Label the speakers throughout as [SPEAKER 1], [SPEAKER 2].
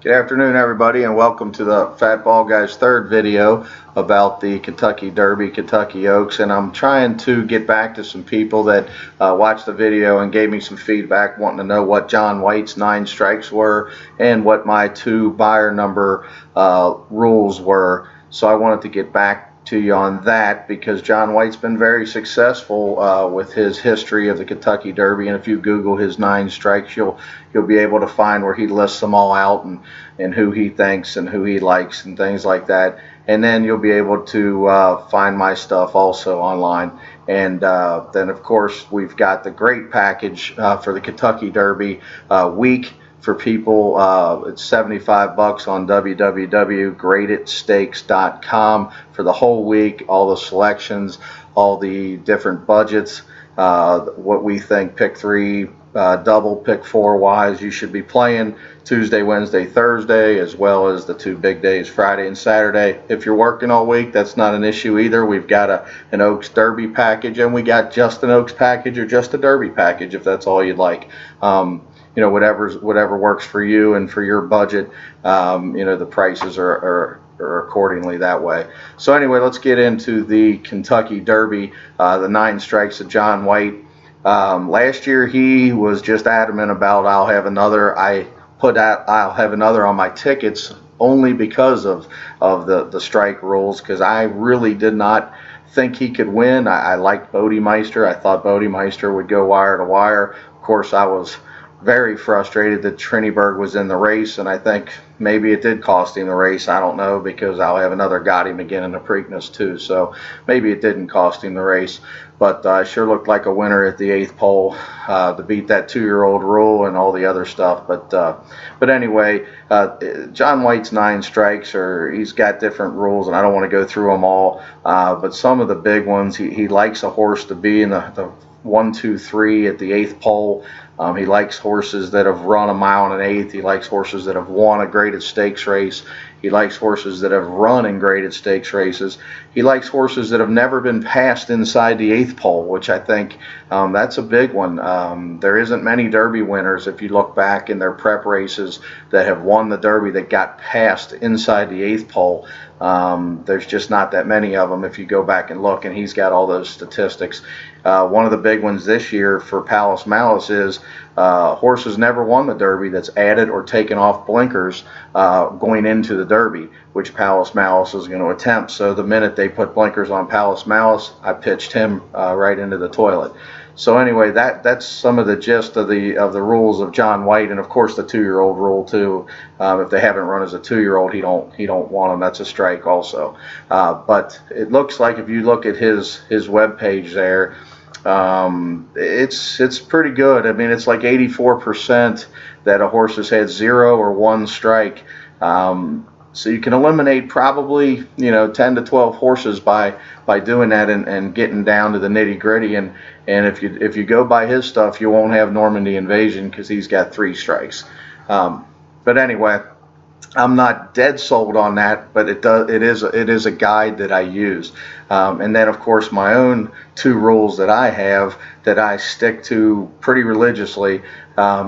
[SPEAKER 1] Good afternoon, everybody, and welcome to the Fatbaldguy's third video about the Kentucky Derby, Kentucky Oaks. And I'm trying to get back to some people that watched the video and gave me some feedback, wanting to know what John White's 9 strikes were and what my 2 buyer number rules were. So I wanted to get back to you on that because John White's been very successful with his history of the Kentucky Derby, and if you Google his 9 strikes, you'll be able to find where he lists them all out and who he thinks and who he likes and things like that. And then you'll be able to find my stuff also online. And then of course we've got the great package for the Kentucky Derby week. For people, it's $75 on www.graditstakes.com for the whole week, all the selections, all the different budgets, what we think pick 3, double, pick 4 wise you should be playing Tuesday, Wednesday, Thursday, as well as the 2 big days, Friday and Saturday. If you're working all week, that's not an issue either. We've got an Oaks Derby package, and we got just an Oaks package or just a Derby package if that's all you'd like. You know, whatever works for you and for your budget. You know, the prices are accordingly that way. So anyway, let's get into the Kentucky Derby, the 9 strikes of John White. Last year he was just adamant about I'll have another. I put out I'll have another on my tickets only because of the strike rules, because I really did not think he could win. I liked Bodemeister. I thought Bodemeister would go wire to wire. Of course, I was very frustrated that Triniberg was in the race, and I think maybe it did cost him the race. I don't know, because I'll have another got him again in the Preakness too, so maybe it didn't cost him the race. But I sure looked like a winner at the 8th pole to beat that 2-year-old rule and all the other stuff. But anyway, John White's 9 strikes, he's got different rules, and I don't want to go through them all. But some of the big ones, he likes a horse to be in the 1, 2, 3 at the 8th pole. He likes horses that have run 1 mile and 1/8. He likes horses that have won a graded stakes race. He likes horses that have run in graded stakes races. He likes horses that have never been passed inside the 8th pole, which I think that's a big one. There isn't many Derby winners, if you look back in their prep races, that have won the Derby that got passed inside the 8th pole. There's just not that many of them if you go back and look, and he's got all those statistics. One of the big ones this year for Palace Malice is horses never won the Derby that's added or taken off blinkers going into the Derby, which Palace Malice is going to attempt. So the minute they put blinkers on Palace Malice, I pitched him right into the toilet. So anyway, that's some of the gist of the rules of John White, and of course the 2-year-old rule too. If they haven't run as a 2-year-old, he don't want them. That's a strike also. But it looks like if you look at his web page there, it's pretty good. I mean, it's like 84% that a horse has had 0 or 1 strike. So you can eliminate probably 10 to 12 horses by doing that and getting down to the nitty gritty. And if you go by his stuff, you won't have Normandy Invasion because he's got 3 strikes. But anyway, I'm not dead sold on that, but it is a guide that I use. And then of course my own 2 rules that I have that I stick to pretty religiously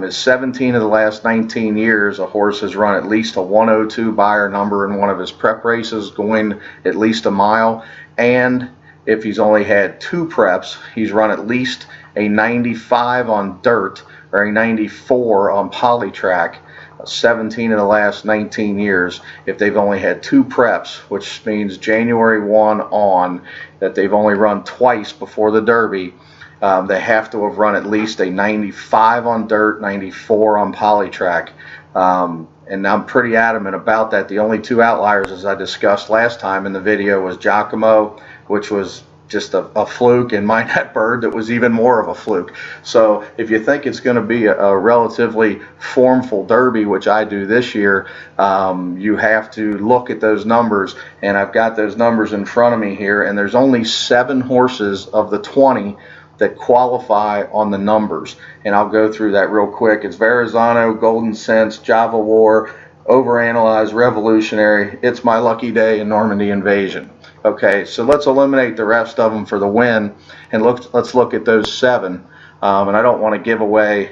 [SPEAKER 1] is 17 of the last 19 years a horse has run at least a 102 buyer number in one of his prep races going at least 1 mile, and if he's only had 2 preps, he's run at least a 95 on dirt or a 94 on polytrack. 17 of the last 19 years if they've only had 2 preps, which means January 1 on, that they've only run twice before the Derby. They have to have run at least a 95 on dirt, 94 on polytrack. And I'm pretty adamant about that. The only 2 outliers, as I discussed last time in the video, was Giacomo, which was just a fluke, and Minot Bird that was even more of a fluke. So if you think it's going to be a relatively formful Derby, which I do this year, you have to look at those numbers, and I've got those numbers in front of me here, and there's only 7 horses of the 20 that qualify on the numbers, and I'll go through that real quick. It's Verrazano, Golden Sense, Java War, Overanalyze, Revolutionary, It's My Lucky Day, and Normandy Invasion. Okay, so let's eliminate the rest of them for the win, and let's look at those 7. And I don't want to give away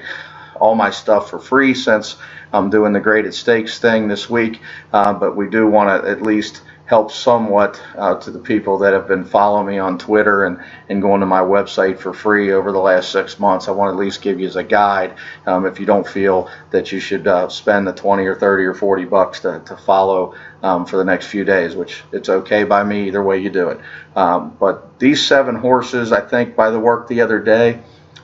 [SPEAKER 1] all my stuff for free since I'm doing the Graded Stakes thing this week, but we do want to at least help somewhat to the people that have been following me on Twitter and going to my website for free over the last 6 months. I want to at least give you as a guide if you don't feel that you should spend the 20 or 30 or 40 bucks to follow for the next few days, which it's okay by me either way you do it. But these 7 horses, I think by the work the other day,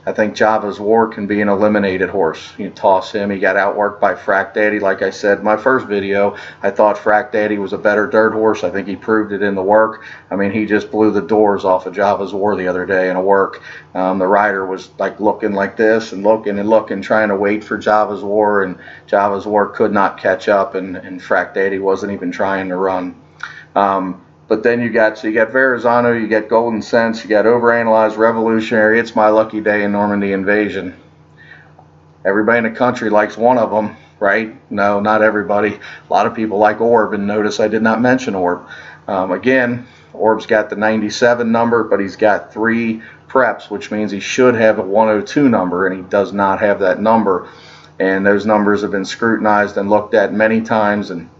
[SPEAKER 1] I think Java's War can be an eliminated horse. You toss him, he got outworked by Frack Daddy. Like I said in my first video, I thought Frack Daddy was a better dirt horse. I think he proved it in the work. I mean, he just blew the doors off of Java's War the other day in a work. The rider was like looking like this and looking, trying to wait for Java's War, and Java's War could not catch up, and Frack Daddy wasn't even trying to run. But then you got Verrazano, you got Golden Sense, you got Overanalyzed, Revolutionary, It's My Lucky Day, and Normandy Invasion. Everybody in the country likes one of them, right? No, not everybody. A lot of people like Orb, and notice I did not mention Orb. Again, Orb's got the 97 number, but he's got 3 preps, which means he should have a 102 number, and he does not have that number. And those numbers have been scrutinized and looked at many times, and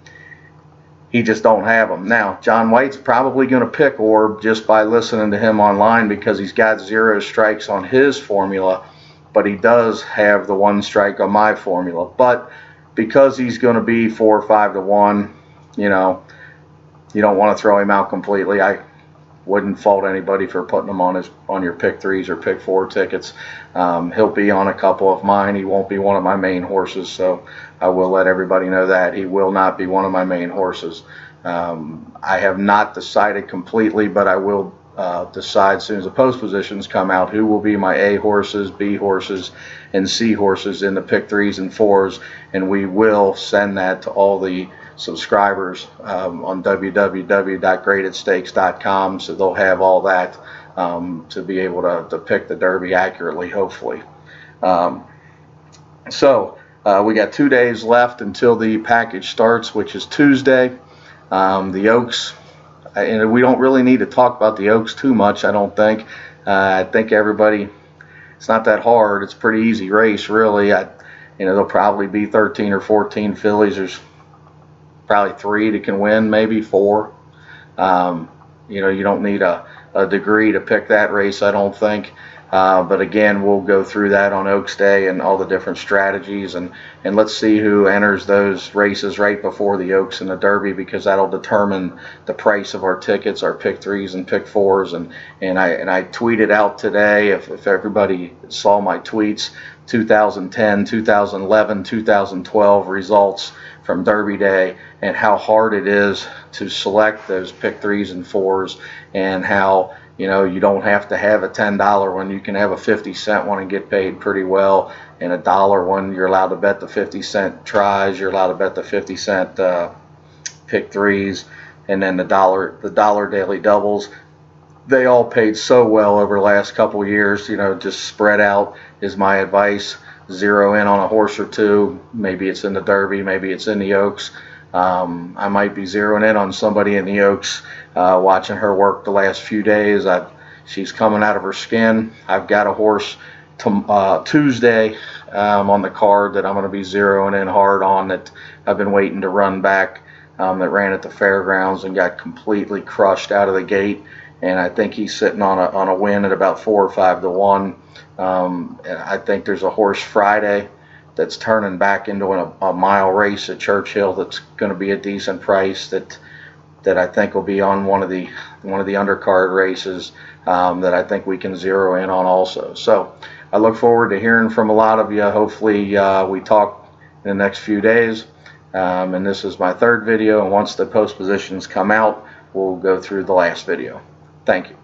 [SPEAKER 1] he just don't have them. Now, John White's probably going to pick Orb just by listening to him online because he's got 0 strikes on his formula, but he does have the 1 strike on my formula. But because he's going to be 4 or 5 to 1, you know, you don't want to throw him out completely. I wouldn't fault anybody for putting him on your pick 3s or pick 4 tickets. He'll be on a couple of mine. He won't be one of my main horses, so I will let everybody know that he will not be one of my main horses. I have not decided completely, but I will decide as soon as the post positions come out who will be my A horses, B horses, and C horses in the pick 3s and 4s, and we will send that to all the subscribers on www.gradedstakes.com, so they'll have all that to be able to pick the Derby accurately, hopefully. We got 2 days left until the package starts, which is Tuesday. The Oaks, and we don't really need to talk about the Oaks too much, I don't think. I think everybody, it's not that hard. It's a pretty easy race, really. There'll probably be 13 or 14 fillies. There's probably 3 that can win, maybe 4. You don't need a degree to pick that race, I don't think. But again, we'll go through that on Oaks Day and all the different strategies, and let's see who enters those races right before the Oaks and the Derby, because that'll determine the price of our tickets, our pick 3s and pick 4s. And I tweeted out today, if everybody saw my tweets, 2010, 2011, 2012 results from Derby Day, and how hard it is to select those pick 3s and 4s, and how you don't have to have a $10 one. You can have a 50-cent one and get paid pretty well, and a $1 one you're allowed to bet the 50-cent tries, you're allowed to bet the 50-cent pick 3s, and then the dollar daily doubles. They all paid so well over the last couple of years. Just spread out is my advice. Zero in on a horse or 2. Maybe it's in the Derby, maybe it's in the Oaks. I might be zeroing in on somebody in the Oaks, watching her work the last few days. She's coming out of her skin. I've got a horse Tuesday on the card that I'm going to be zeroing in hard on, that I've been waiting to run back, that ran at the fairgrounds and got completely crushed out of the gate. And I think he's sitting on a win at about 4 or 5 to 1. And I think there's a horse Friday that's turning back into a mile race at Churchill that's going to be a decent price, that I think will be on one of the undercard races, that I think we can zero in on also. So I look forward to hearing from a lot of you. Hopefully we talk in the next few days. And this is my 3rd video, and once the post positions come out, we'll go through the last video. Thank you.